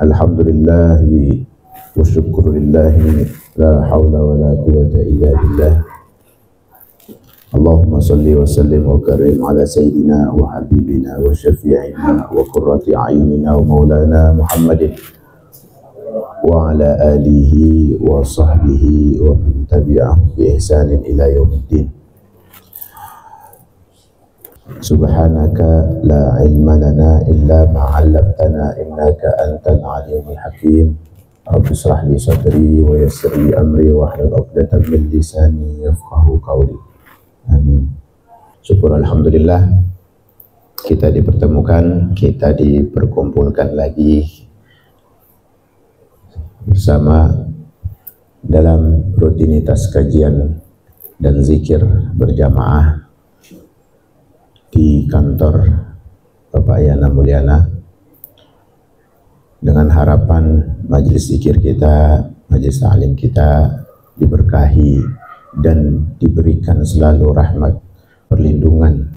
Alhamdulillahi wa syukurillahi la hawla wa la quwata illa billah. Allahumma salli wa sallim wa karim ala sayyidina wa habibina wa syafi'ina wa qurrati a'yunina wa maulana Muhammadin wa ala alihi wa sahbihi wa man tabi'ahum bi ihsanin ila yaumiddin. Subhanaka la ilma lana illa ma 'allamtana innaka antal alimul hakim. Rabbi shrah li sadri wa yassir li amri wa hlul 'uqdatam min lisani yafqahu qawli. Amin. Syukur alhamdulillah kita dipertemukan, kita diperkumpulkan lagi bersama dalam rutinitas kajian dan zikir berjamaah di kantor Bapak Yana Mulyana, dengan harapan majelis zikir kita, majelis ta'lim kita diberkahi dan diberikan selalu rahmat, perlindungan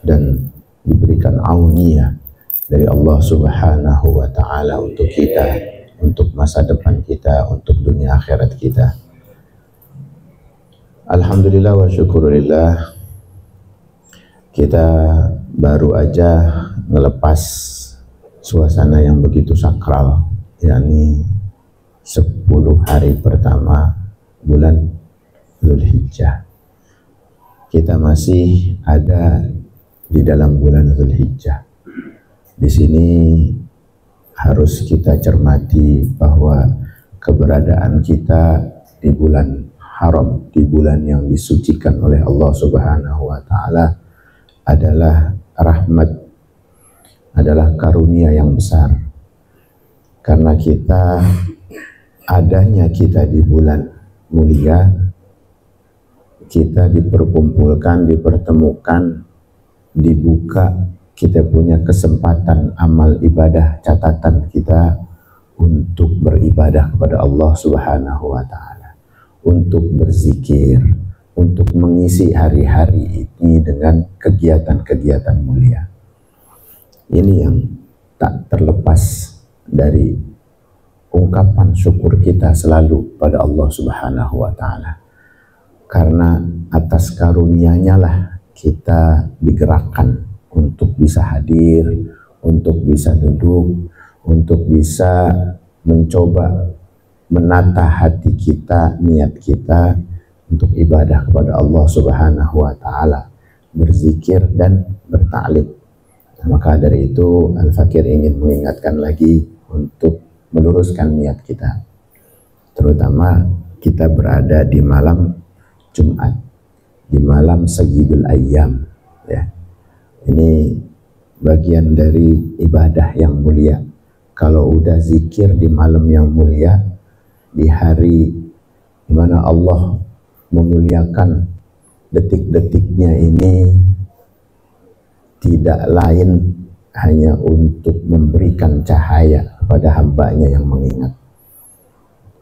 dan diberikan auniyah dari Allah Subhanahu wa ta'ala untuk kita, untuk masa depan kita, untuk dunia akhirat kita. Alhamdulillah wa syukurillah, kita baru aja melepas suasana yang begitu sakral, yakni 10 hari pertama bulan Dzulhijjah. Kita masih ada di dalam bulan Dzulhijjah. Di sini harus kita cermati bahwa keberadaan kita di bulan haram, di bulan yang disucikan oleh Allah Subhanahu wa ta'ala adalah rahmat, adalah karunia yang besar. Karena adanya kita di bulan mulia, kita diperkumpulkan, dipertemukan, dibuka, kita punya kesempatan amal ibadah, catatan kita untuk beribadah kepada Allah Subhanahu wa ta'ala, untuk berzikir, untuk mengisi hari-hari ini dengan kegiatan-kegiatan mulia. Ini yang tak terlepas dari ungkapan syukur kita selalu pada Allah Subhanahu wa ta'ala. Karena atas karunia-Nya lah kita digerakkan untuk bisa hadir, untuk bisa duduk, untuk bisa mencoba menata hati kita, niat kita untuk ibadah kepada Allah Subhanahu wa ta'ala, berzikir dan bertaklim. Maka dari itu Al-Fakir ingin mengingatkan lagi untuk meluruskan niat kita, terutama kita berada di malam Jumat, di malam Sayyidul Ayyam, ya. Ini bagian dari ibadah yang mulia. Kalau udah zikir di malam yang mulia, di hari di mana Allah memuliakan detik-detiknya ini, tidak lain hanya untuk memberikan cahaya kepada hambanya yang mengingat.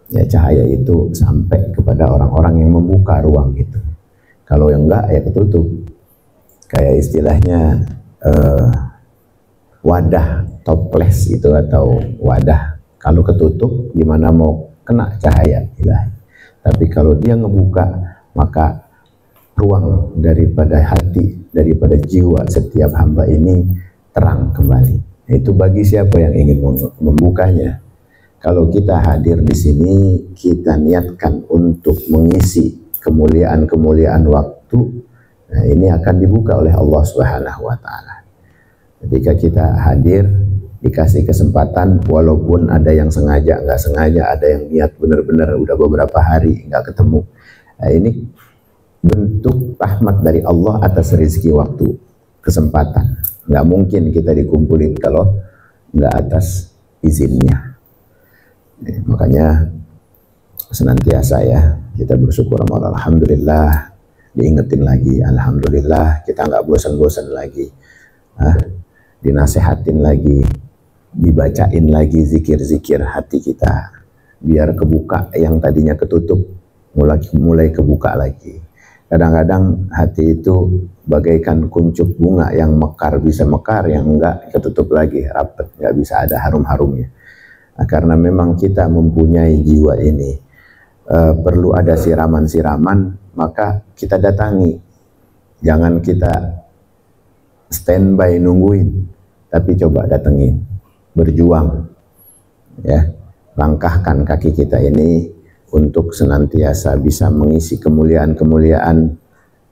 Ya, cahaya itu sampai kepada orang-orang yang membuka ruang itu. Kalau yang enggak, ya ketutup. Kayak istilahnya wadah toples itu, atau wadah kalau ketutup gimana mau kena cahaya ilahi. Tapi kalau dia ngebuka, maka ruang daripada hati, daripada jiwa setiap hamba ini terang kembali. Itu bagi siapa yang ingin membukanya. Kalau kita hadir di sini, kita niatkan untuk mengisi kemuliaan-kemuliaan waktu, nah ini akan dibuka oleh Allah Subhanahu wa ta'ala. Ketika kita hadir, dikasih kesempatan, walaupun ada yang sengaja, nggak sengaja, ada yang niat benar-benar udah beberapa hari nggak ketemu. Nah, ini bentuk rahmat dari Allah atas rezeki waktu, kesempatan. Nggak mungkin kita dikumpulin kalau nggak atas izinnya. Makanya senantiasa ya kita bersyukur, alhamdulillah, diingetin lagi, alhamdulillah, kita nggak bosan-bosan lagi, dinasehatin lagi, dibacain lagi zikir-zikir hati kita, biar kebuka yang tadinya ketutup, mulai kebuka lagi. Kadang-kadang hati itu bagaikan kuncup bunga yang mekar bisa mekar, yang enggak ketutup lagi, rapat, enggak bisa ada harum-harumnya. Nah, karena memang kita mempunyai jiwa ini, perlu ada siraman-siraman, maka kita datangi. Jangan kita standby nungguin, tapi coba datengin, berjuang, ya, langkahkan kaki kita ini untuk senantiasa bisa mengisi kemuliaan-kemuliaan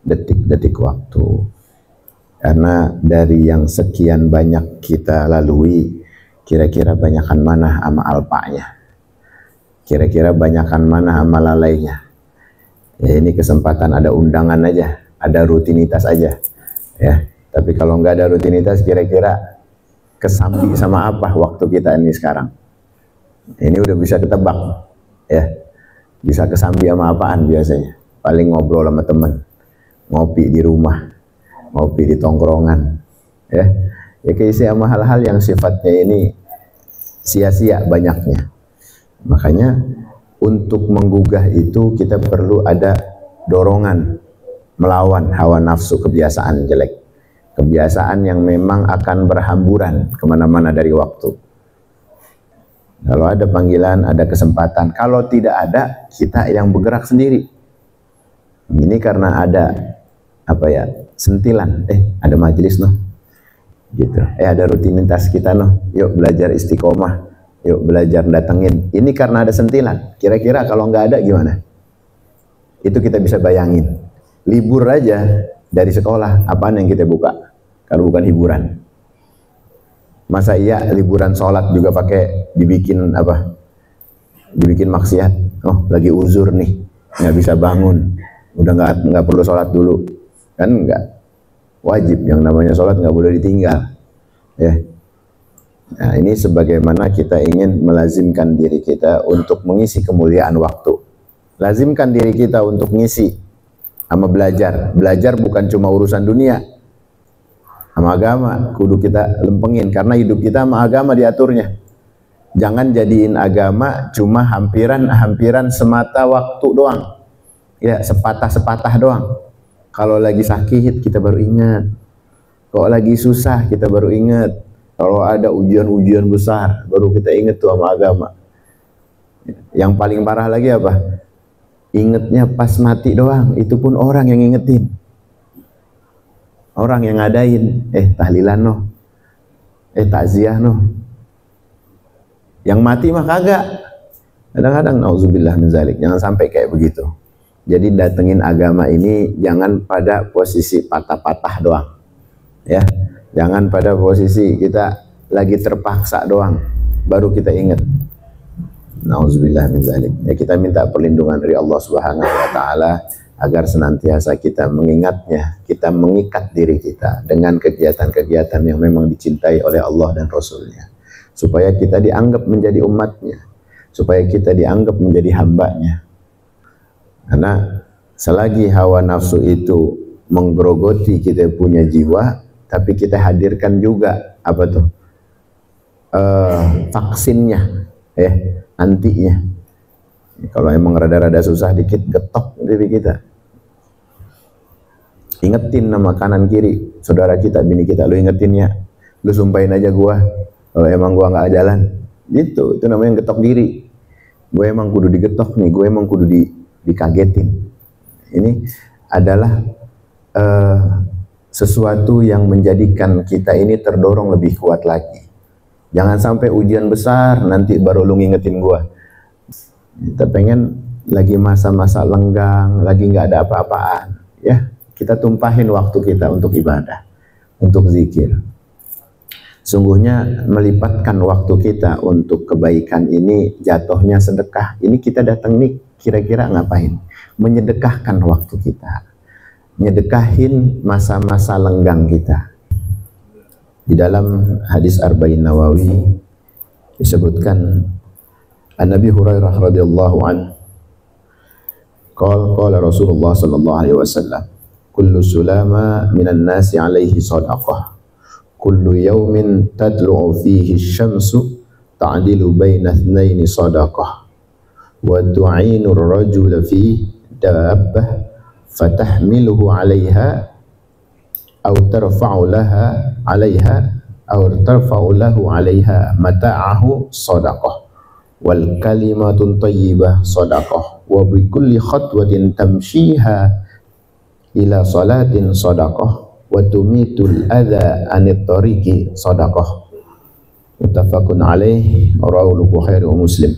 detik-detik waktu. Karena dari yang sekian banyak kita lalui, kira-kira banyakan mana ama alpanya, kira-kira banyakan mana ama lalainya. Ya, ini kesempatan, ada undangan aja, ada rutinitas aja, ya. Tapi kalau nggak ada rutinitas, kira-kira kesambi sama apa waktu kita ini sekarang? Ini udah bisa ketebak, ya. Bisa kesambi sama apaan biasanya? Paling ngobrol sama teman, ngopi di rumah, ngopi di tongkrongan, ya. Ya keisi sama hal-hal yang sifatnya ini sia-sia banyaknya. Makanya untuk menggugah itu kita perlu ada dorongan melawan hawa nafsu, kebiasaan jelek, kebiasaan yang memang akan berhamburan kemana-mana dari waktu. Kalau ada panggilan, ada kesempatan. Kalau tidak ada, kita yang bergerak sendiri. Ini karena ada apa ya, sentilan. Ada majelis noh, gitu. Ada rutinitas kita noh. Yuk belajar istiqomah. Yuk belajar datengin. Ini karena ada sentilan. Kira-kira kalau nggak ada gimana? Itu kita bisa bayangin. Libur aja dari sekolah, apaan yang kita buka? Kalau bukan hiburan. Masa iya liburan sholat juga pakai dibikin apa? Dibikin maksiat. Oh, lagi uzur nih, nggak bisa bangun, udah nggak perlu sholat dulu, kan enggak. Wajib, yang namanya sholat nggak boleh ditinggal, ya. Nah, ini sebagaimana kita ingin melazimkan diri kita untuk mengisi kemuliaan waktu. Lazimkan diri kita untuk ngisi sama belajar. Belajar bukan cuma urusan dunia, sama agama kudu kita lempengin, karena hidup kita sama agama diaturnya. Jangan jadiin agama cuma hampiran semata waktu doang, ya, sepatah-sepatah doang. Kalau lagi sakit kita baru ingat, kalau lagi susah kita baru ingat, kalau ada ujian-ujian besar baru kita ingat tuh sama agama. Yang paling parah lagi apa? Ingetnya pas mati doang, itu pun orang yang ingetin, orang yang ngadain, tahlilan noh, takziah noh. Yang mati mah kagak. Kadang-kadang nauzubillah min zalik. Jangan sampai kayak begitu. Jadi datengin agama ini jangan pada posisi patah-patah doang, ya. Jangan pada posisi kita lagi terpaksa doang baru kita ingat. Nauzubillah min zalik. Ya, kita minta perlindungan dari Allah Subhanahu wa taala agar senantiasa kita mengingatnya, kita mengikat diri kita dengan kegiatan-kegiatan yang memang dicintai oleh Allah dan Rasulnya, supaya kita dianggap menjadi umatnya, supaya kita dianggap menjadi hambanya. Karena selagi hawa nafsu itu menggerogoti kita punya jiwa, tapi kita hadirkan juga apa tuh, vaksinnya, antinya. Kalau emang rada-rada susah dikit, getok diri kita. Ingetin nama kanan kiri, saudara kita, bini kita, lu ingetin ya, lu sumpahin aja gua, kalau emang gua nggak jalan, gitu. Itu namanya getok diri. Gue emang kudu digetok nih, gue emang kudu dikagetin. Ini adalah sesuatu yang menjadikan kita ini terdorong lebih kuat lagi. Jangan sampai ujian besar nanti baru lu ngingetin gua. Kita pengen lagi masa-masa lenggang, lagi nggak ada apa-apaan, ya, kita tumpahin waktu kita untuk ibadah, untuk zikir. Sungguhnya melipatkan waktu kita untuk kebaikan ini jatuhnya sedekah. Ini kita datang nih kira-kira ngapain? Menyedekahkan waktu kita, nyedekahin masa-masa lenggang kita. Di dalam hadis Arba'in Nawawi disebutkan An Nabi Hurairah radhiyallahu anhu qala Rasulullah sallallahu alaihi wasallam, kullu sulama minan nasi alaihi sadaqah, kullu yawmin tadlu'u fihi asy-syamsu ta'dilu baina itsnaini sadaqah, wa tu'inu ar-rajula fi dabbah fatahmiluhu 'alaiha aw tarfa'u laha 'alaiha aw tarfa'u lahu 'alaiha mata'ahu shadaqah wal kalimatun thayyibah shadaqah wa bi kulli khatwatin tamshiha ila salatin shadaqah wa tumitul adza anit tariqi shadaqah. Muttafaqun alaih, rawahu Bukhari wa Muslim.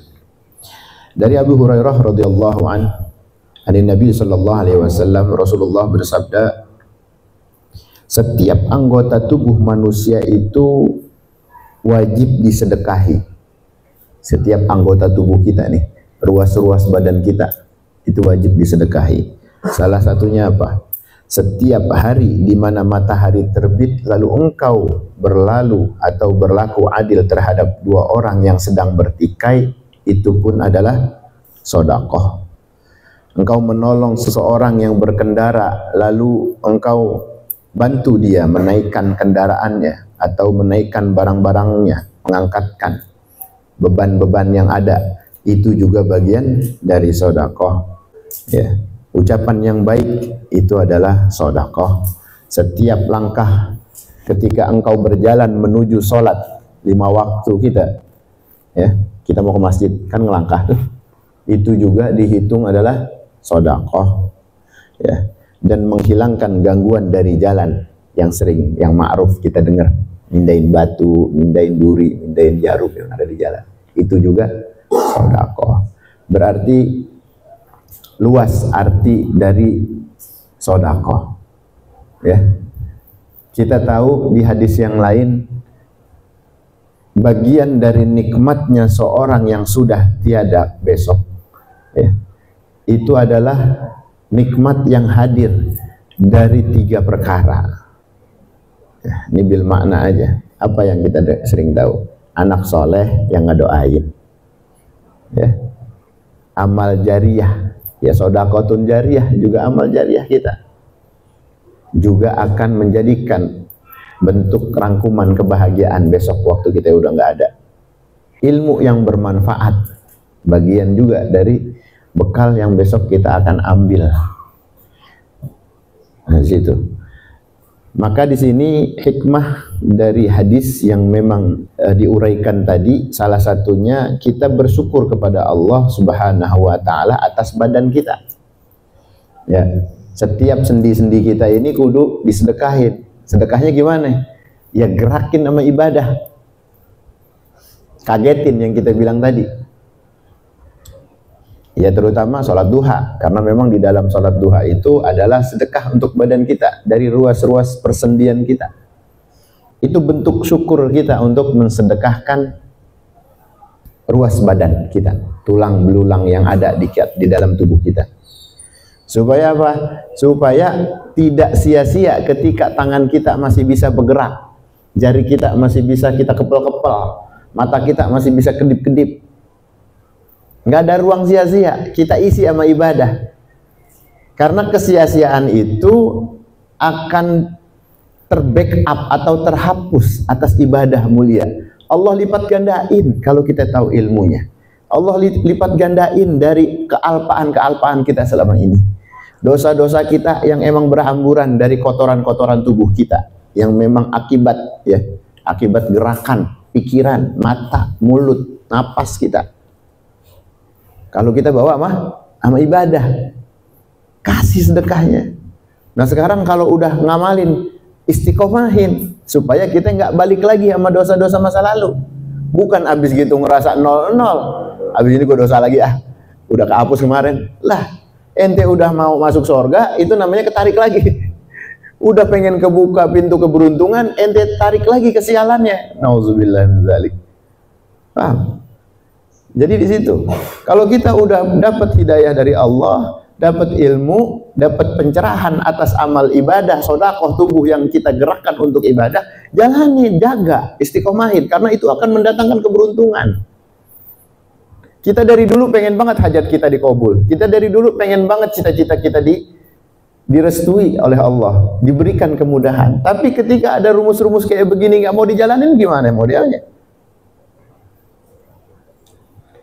Dari Abu Hurairah radhiyallahu anhu, dari Nabi sallallahu alaihi wasallam, Rasulullah bersabda, setiap anggota tubuh manusia itu wajib disedekahi. Setiap anggota tubuh kita nih, ruas-ruas badan kita itu wajib disedekahi. Salah satunya apa? Setiap hari di mana matahari terbit lalu engkau berlalu atau berlaku adil terhadap dua orang yang sedang bertikai, itu pun adalah sedekah. Engkau menolong seseorang yang berkendara lalu engkau bantu dia menaikkan kendaraannya atau menaikkan barang-barangnya, mengangkatkan beban-beban yang ada, itu juga bagian dari sedekah. Ya. Ucapan yang baik itu adalah sedekah. Setiap langkah ketika engkau berjalan menuju sholat 5 waktu kita, ya, kita mau ke masjid kan ngelangkah, itu juga dihitung adalah sedekah, ya. Dan menghilangkan gangguan dari jalan yang sering, yang ma'ruf kita dengar, mindahin batu, mindahin duri, mindahin jarum yang ada di jalan, itu juga sedekah. Berarti luas arti dari sedekah, ya. Kita tahu di hadis yang lain, bagian dari nikmatnya seorang yang sudah tiada besok, ya, itu adalah nikmat yang hadir dari 3 perkara. Ya, ini bil makna aja, apa yang kita sering tahu, anak soleh yang ngedoain, ya, amal jariyah, ya, sedekahun jariyah juga amal jariyah kita, juga akan menjadikan bentuk rangkuman kebahagiaan besok waktu kita udah nggak ada. Ilmu yang bermanfaat, bagian juga dari bekal yang besok kita akan ambil. Nah, situ. Maka di sini hikmah dari hadis yang memang diuraikan tadi, salah satunya kita bersyukur kepada Allah Subhanahu wa taala atas badan kita. Ya, setiap sendi-sendi kita ini kudu disedekahin. Sedekahnya gimana? Ya gerakin sama ibadah. Kagetin yang kita bilang tadi. Ya terutama sholat duha, karena memang di dalam sholat duha itu adalah sedekah untuk badan kita, dari ruas-ruas persendian kita. Itu bentuk syukur kita untuk mensedekahkan ruas badan kita, tulang belulang yang ada di dalam tubuh kita. Supaya apa? Supaya tidak sia-sia ketika tangan kita masih bisa bergerak, jari kita masih bisa kita kepel-kepel, mata kita masih bisa kedip-kedip. Nggak ada ruang sia-sia, kita isi sama ibadah. Karena kesia-siaan itu akan terbackup atau terhapus atas ibadah mulia. Allah lipat gandain kalau kita tahu ilmunya. Allah lipat gandain dari kealpaan-kealpaan kita selama ini. Dosa-dosa kita yang emang berhamburan dari kotoran-kotoran tubuh kita, yang memang akibat, ya, akibat gerakan, pikiran, mata, mulut, napas kita. Kalau kita bawa sama ibadah, kasih sedekahnya. Nah sekarang kalau udah ngamalin, istiqomahin supaya kita nggak balik lagi sama dosa-dosa masa lalu. Bukan abis gitu ngerasa 0-0, abis ini gue dosa lagi, udah kehapus kemarin. Lah, ente udah mau masuk surga, itu namanya ketarik lagi. Udah pengen kebuka pintu keberuntungan, ente tarik lagi kesialannya. Nauzubillah min dzalik. Paham? Jadi di situ, kalau kita udah dapat hidayah dari Allah, dapat ilmu, dapat pencerahan atas amal ibadah, sedekah tubuh yang kita gerakkan untuk ibadah, jalani, jaga, istiqomahin, karena itu akan mendatangkan keberuntungan. Kita dari dulu pengen banget hajat kita dikabul. Kita dari dulu pengen banget cita-cita kita direstui oleh Allah, diberikan kemudahan. Tapi ketika ada rumus-rumus kayak begini nggak mau dijalanin, gimana modelnya?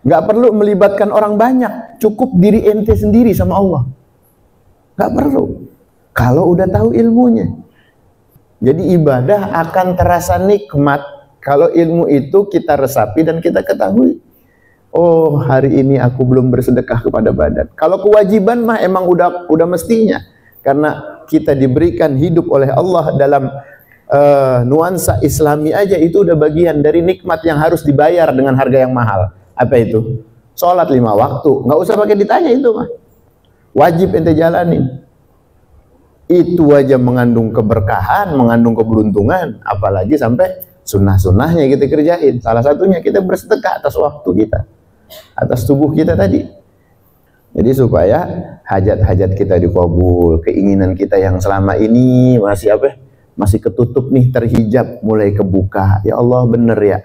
Nggak perlu melibatkan orang banyak, cukup diri ente sendiri sama Allah. Nggak perlu. Kalau udah tahu ilmunya. Jadi ibadah akan terasa nikmat kalau ilmu itu kita resapi dan kita ketahui. Oh, hari ini aku belum bersedekah kepada badan. Kalau kewajiban mah emang udah mestinya. Karena kita diberikan hidup oleh Allah dalam nuansa Islami aja, itu udah bagian dari nikmat yang harus dibayar dengan harga yang mahal. Apa itu? Sholat 5 waktu. Nggak usah pakai ditanya itu mah. Wajib ente jalanin. Itu aja mengandung keberkahan, mengandung keberuntungan. Apalagi sampai sunnah-sunnahnya kita kerjain. Salah satunya kita bersedekah atas waktu kita, atas tubuh kita tadi. Jadi supaya hajat-hajat kita dikabul, keinginan kita yang selama ini masih ketutup nih, terhijab, mulai kebuka. Ya Allah, bener ya.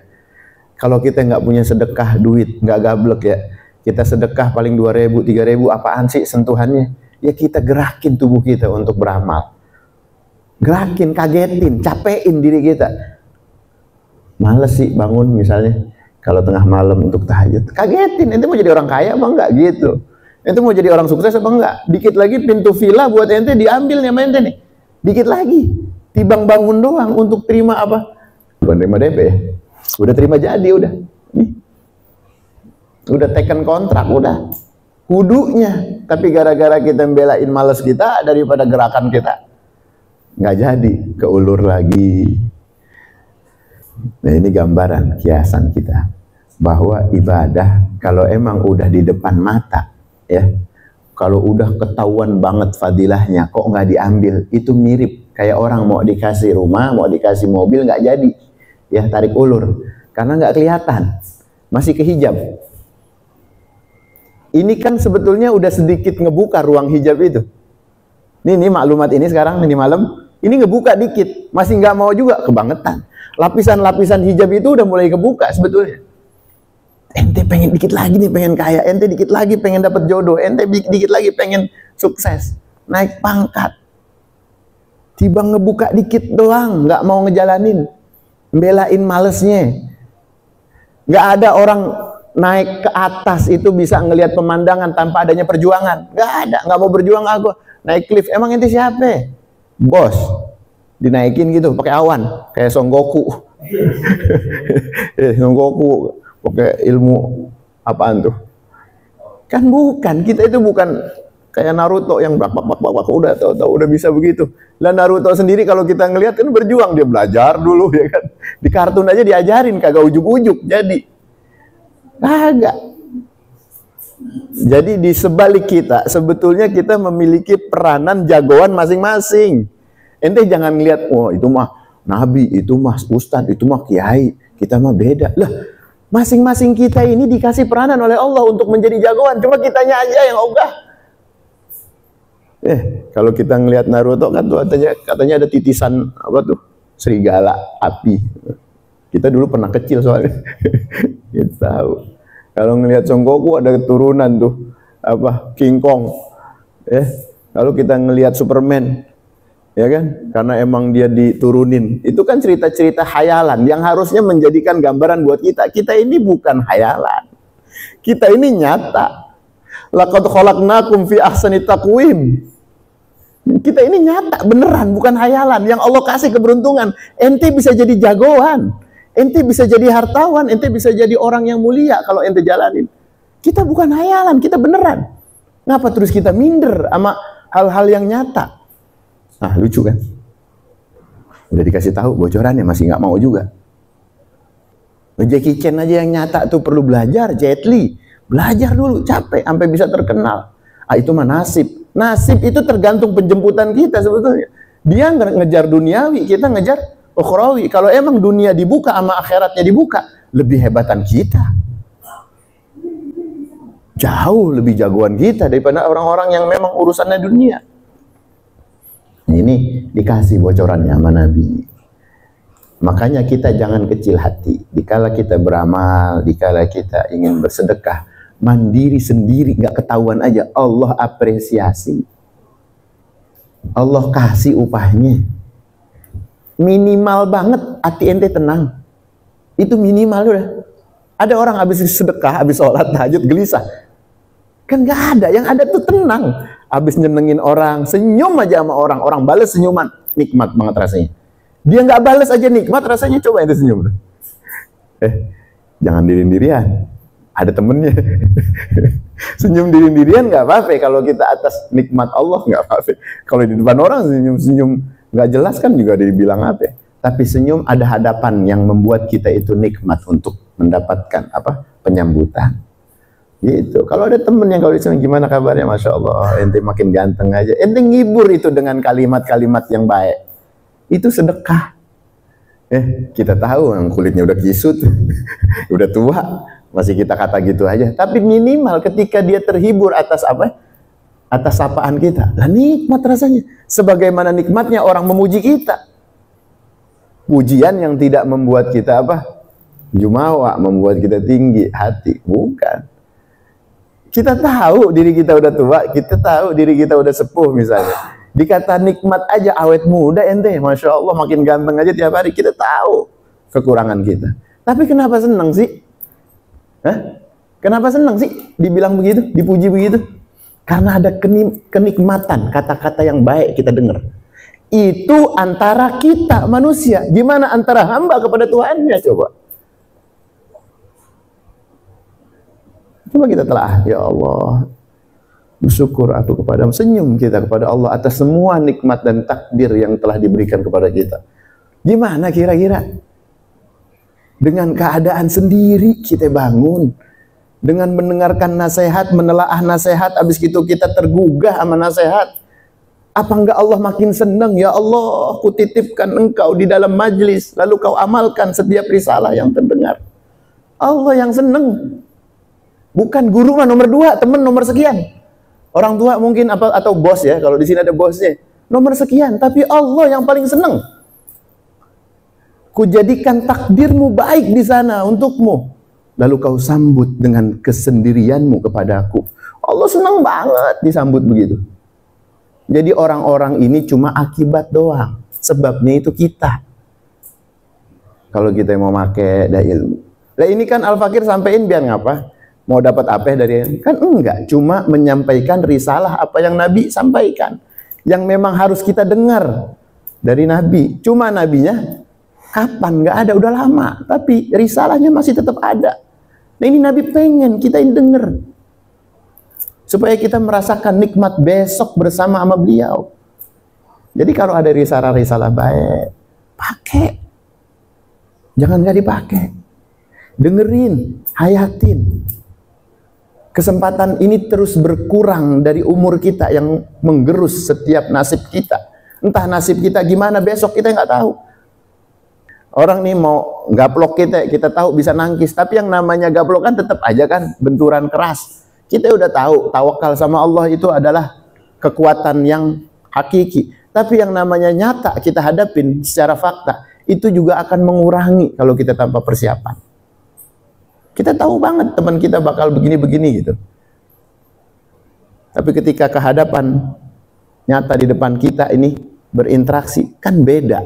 Kalau kita nggak punya sedekah duit, nggak gablek ya, kita sedekah paling 2.000, 3.000, apaan sih sentuhannya? Ya kita gerakin tubuh kita untuk beramal. Gerakin, kagetin, capein diri kita. Males sih bangun misalnya, kalau tengah malam untuk tahajud, kagetin. Ente mau jadi orang kaya apa enggak gitu? Ente mau jadi orang sukses apa enggak? Dikit lagi pintu villa buat ente diambil nih sama ente nih. Dikit lagi, tibang bangun doang untuk terima apa? Bukan terima DP ya? Udah terima jadi, udah. Nih. Udah taken kontrak, udah. Wudunya. Tapi gara-gara kita membelain males kita daripada gerakan kita, nggak jadi, keulur lagi. Nah, ini gambaran, kiasan kita bahwa ibadah kalau emang udah di depan mata, ya, kalau udah ketahuan banget fadilahnya kok nggak diambil, itu mirip kayak orang mau dikasih rumah, mau dikasih mobil nggak jadi, ya tarik ulur karena nggak kelihatan, masih kehijab. Ini kan sebetulnya udah sedikit ngebuka ruang hijab itu. Ini maklumat ini sekarang ini malam, ini ngebuka dikit, masih nggak mau juga, kebangetan. Lapisan-lapisan hijab itu udah mulai kebuka sebetulnya. Ente pengen dikit lagi nih, pengen kaya. Ente dikit lagi pengen dapat jodoh. Ente dikit lagi pengen sukses, naik pangkat. Tiba ngebuka dikit doang, nggak mau ngejalanin, belain malesnya. Nggak ada orang naik ke atas itu bisa ngelihat pemandangan tanpa adanya perjuangan. Nggak ada, nggak mau berjuang aku. Naik lift, emang ente siapa? Bos. Dinaikin gitu pakai awan kayak Son Goku. Son Goku pakai ilmu apaan tuh? Kan bukan, kita itu bukan kayak Naruto yang bak udah tahu udah bisa begitu. Lah Naruto sendiri kalau kita ngelihat kan berjuang, dia belajar dulu ya kan. Di kartun aja diajarin, kagak ujuk-ujuk jadi. Kagak. Jadi di sebalik kita sebetulnya kita memiliki peranan jagoan masing-masing. Ente jangan lihat, oh itu mah nabi, itu mah ustadz, itu mah kiai, kita mah beda. Lah, masing-masing kita ini dikasih peranan oleh Allah untuk menjadi jagoan, cuma kitanya aja yang ogah. Kalau kita ngelihat Naruto kan tuh katanya ada titisan apa tuh? Serigala api. Kita dulu pernah kecil soalnya. Kita tahu. Kalau ngelihat Son Goku ada keturunan tuh apa? King Kong. Kalau kita ngelihat Superman, ya kan, karena emang dia diturunin, itu kan cerita-cerita khayalan yang harusnya menjadikan gambaran buat kita. Kita ini bukan khayalan, kita ini nyata. Laqad khalaqnakum fi ahsani taqwim. Kita ini nyata, beneran, bukan khayalan. Yang Allah kasih keberuntungan, ente bisa jadi jagoan, ente bisa jadi hartawan, ente bisa jadi orang yang mulia kalau ente jalanin. Kita bukan khayalan, kita beneran. Ngapa terus kita minder sama hal-hal yang nyata? Nah, lucu kan? Udah dikasih tahu bocorannya masih nggak mau juga. Jackie Chan aja yang nyata tuh perlu belajar. Jet Li belajar dulu, capek sampai bisa terkenal. Itu mah nasib. Nasib itu tergantung penjemputan kita sebetulnya. Dia ngejar duniawi, kita ngejar ukhrawi. Kalau emang dunia dibuka sama akhiratnya dibuka, lebih hebatan kita. Jauh lebih jagoan kita daripada orang-orang yang memang urusannya dunia. Ini dikasih bocorannya sama Nabi. Makanya kita jangan kecil hati. Dikala kita beramal, dikala kita ingin bersedekah, mandiri sendiri, nggak ketahuan aja, Allah apresiasi. Allah kasih upahnya. Minimal banget, hati ente tenang. Itu minimal udah. Ada orang habis sedekah, habis sholat tahajud gelisah. Kan nggak ada, yang ada tuh tenang. habis nyenengin orang, senyum aja sama orang, orang balas senyuman, nikmat banget rasanya. Dia nggak balas aja nikmat rasanya, coba itu senyum. Jangan diri-dirian, ada temennya. Senyum diri-dirian nggak apa-apa, kalau kita atas nikmat Allah nggak apa-apa. Kalau di depan orang senyum-senyum nggak jelas kan juga dibilang apa. Tapi senyum ada hadapan yang membuat kita itu nikmat untuk mendapatkan apa, penyambutan. Gitu. Kalau ada temen yang kalau disini gimana kabarnya, masya Allah, ente makin ganteng aja. Ente ngibur itu dengan kalimat-kalimat yang baik. Itu sedekah. Kita tahu yang kulitnya udah kisut, udah tua, masih kita kata gitu aja. Tapi minimal ketika dia terhibur atas apa? Atas sapaan kita. Lah nikmat rasanya. Sebagaimana nikmatnya orang memuji kita. Pujian yang tidak membuat kita apa? Jumawa, membuat kita tinggi hati. Bukan. Kita tahu diri kita udah tua, kita tahu diri kita udah sepuh misalnya. Dikata nikmat aja awet muda ente, masya Allah makin ganteng aja tiap hari. Kita tahu kekurangan kita. Tapi kenapa senang sih? Kenapa senang sih dibilang begitu, dipuji begitu? Karena ada kenikmatan kata-kata yang baik kita dengar. Itu antara kita manusia. Gimana antara hamba kepada Tuhannya coba? Coba kita telah, ya Allah, bersyukur aku kepadamu, senyum kita kepada Allah atas semua nikmat dan takdir yang telah diberikan kepada kita. Gimana kira-kira? Dengan keadaan sendiri kita bangun, dengan mendengarkan nasihat, menelaah nasihat, habis itu kita tergugah sama nasihat. Apa enggak Allah makin senang? Ya Allah, aku titipkan engkau di dalam majlis, lalu kau amalkan setiap risalah yang terdengar. Allah yang senang. Bukan guru mah nomor 2, teman nomor sekian. Orang tua mungkin apa atau bos ya, kalau di sini ada bosnya, nomor sekian, tapi Allah yang paling senang. Kujadikan takdirmu baik di sana untukmu, lalu kau sambut dengan kesendirianmu kepadaku. Allah senang banget disambut begitu. Jadi orang-orang ini cuma akibat doang, sebabnya itu kita. Kalau kita mau pakai ilmu. Nah ini kan Al-Fakir sampein biar ngapa? Mau dapat apa dari kan enggak, cuma menyampaikan risalah apa yang Nabi sampaikan, yang memang harus kita dengar dari Nabi. Cuma nabinya kapan? Enggak ada, udah lama, tapi risalahnya masih tetap ada. Nah ini Nabi pengen kita ini dengar, supaya kita merasakan nikmat besok bersama sama beliau. Jadi kalau ada risalah-risalah baik, pakai, jangan nggak dipakai, dengerin, hayatin. Kesempatan ini terus berkurang dari umur kita yang menggerus setiap nasib kita. Entah nasib kita gimana besok kita nggak tahu. Orang nih mau gaplok kita tahu bisa nangkis. Tapi yang namanya gaplok kan tetap aja kan benturan keras. Kita udah tahu tawakal sama Allah itu adalah kekuatan yang hakiki. Tapi yang namanya nyata kita hadapin secara fakta, itu juga akan mengurangi kalau kita tanpa persiapan. Kita tahu banget teman kita bakal begini-begini gitu. Tapi ketika kehadapan nyata di depan kita ini berinteraksi, kan beda.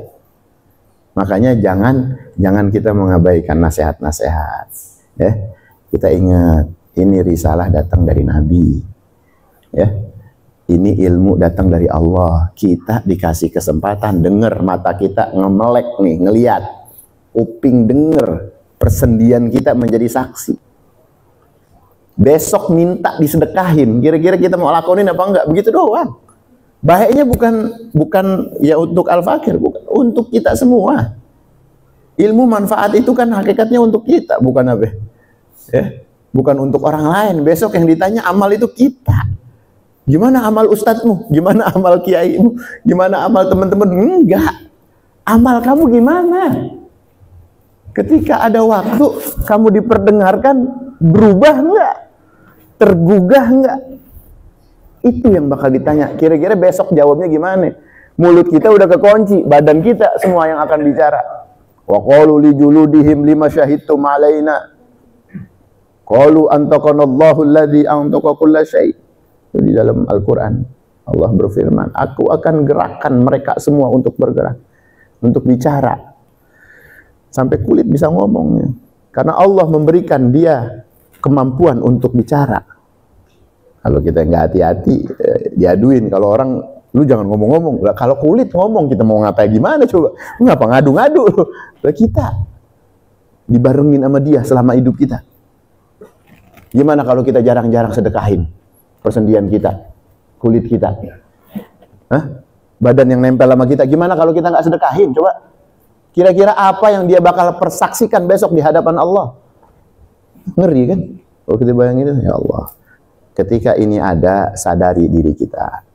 Makanya jangan kita mengabaikan nasihat-nasihat. Ya, kita ingat ini risalah datang dari Nabi. Ya, ini ilmu datang dari Allah. Kita dikasih kesempatan dengar, mata kita ngemelek nih, ngelihat, kuping denger. Persendian kita menjadi saksi. Besok minta disedekahin, kira-kira kita mau lakonin apa enggak? Begitu doang. Baiknya bukan ya untuk Al-Fakir, bukan untuk kita semua. Ilmu manfaat itu kan hakikatnya untuk kita, bukan apa? Ya, bukan untuk orang lain. Besok yang ditanya amal itu kita. Gimana amal ustadzmu? Gimana amal kiaimu? Gimana amal teman-teman? Enggak. Amal kamu gimana? Ketika ada waktu kamu diperdengarkan, berubah enggak? Tergugah enggak? Itu yang bakal ditanya. Kira-kira besok jawabnya gimana? Mulut kita udah kekunci, badan kita semua yang akan bicara. Wa qalu li juludihim lima syahidtum alaina. Qalu antaqanallahu alladzi antaqa kulla syai'. Di dalam Al-Qur'an Allah berfirman, aku akan gerakkan mereka semua untuk bergerak, untuk bicara. Sampai kulit bisa ngomongnya. Karena Allah memberikan dia kemampuan untuk bicara. Kalau kita nggak hati-hati, diaduin. Kalau orang, lu jangan ngomong-ngomong. Kalau kulit ngomong, kita mau ngapain gimana coba? Ngapa ngadu-ngadu? Kita dibarengin sama dia selama hidup kita. Gimana kalau kita jarang-jarang sedekahin persendian kita, kulit kita? Hah? Badan yang nempel sama kita, gimana kalau kita nggak sedekahin? Coba, kira-kira apa yang dia bakal persaksikan besok di hadapan Allah? Ngeri kan? Kalau kita bayangin itu, ya Allah. Ketika ini ada, sadari diri kita.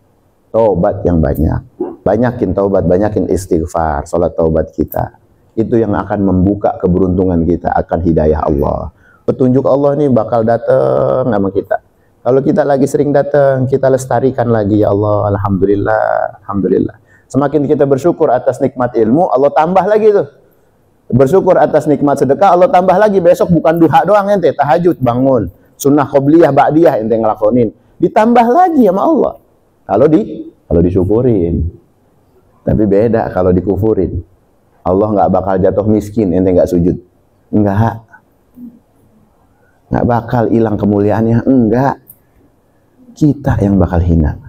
Taubat yang banyak. Banyakin taubat, banyakin istighfar, salat taubat kita. Itu yang akan membuka keberuntungan kita, akan hidayah Allah. Petunjuk Allah ini bakal datang sama kita. Kalau kita lagi sering datang, kita lestarikan lagi, ya Allah, alhamdulillah, alhamdulillah. Semakin kita bersyukur atas nikmat ilmu, Allah tambah lagi tuh. Bersyukur atas nikmat sedekah, Allah tambah lagi. Besok bukan duha doang ente, tahajud, bangun. Sunnah qobliyah, ba'diyah ente ngelakonin. Ditambah lagi sama Allah. Kalau disyukurin. Tapi beda kalau dikufurin. Allah nggak bakal jatuh miskin ente nggak sujud. Enggak. Nggak bakal hilang kemuliaannya, enggak. Kita yang bakal hina.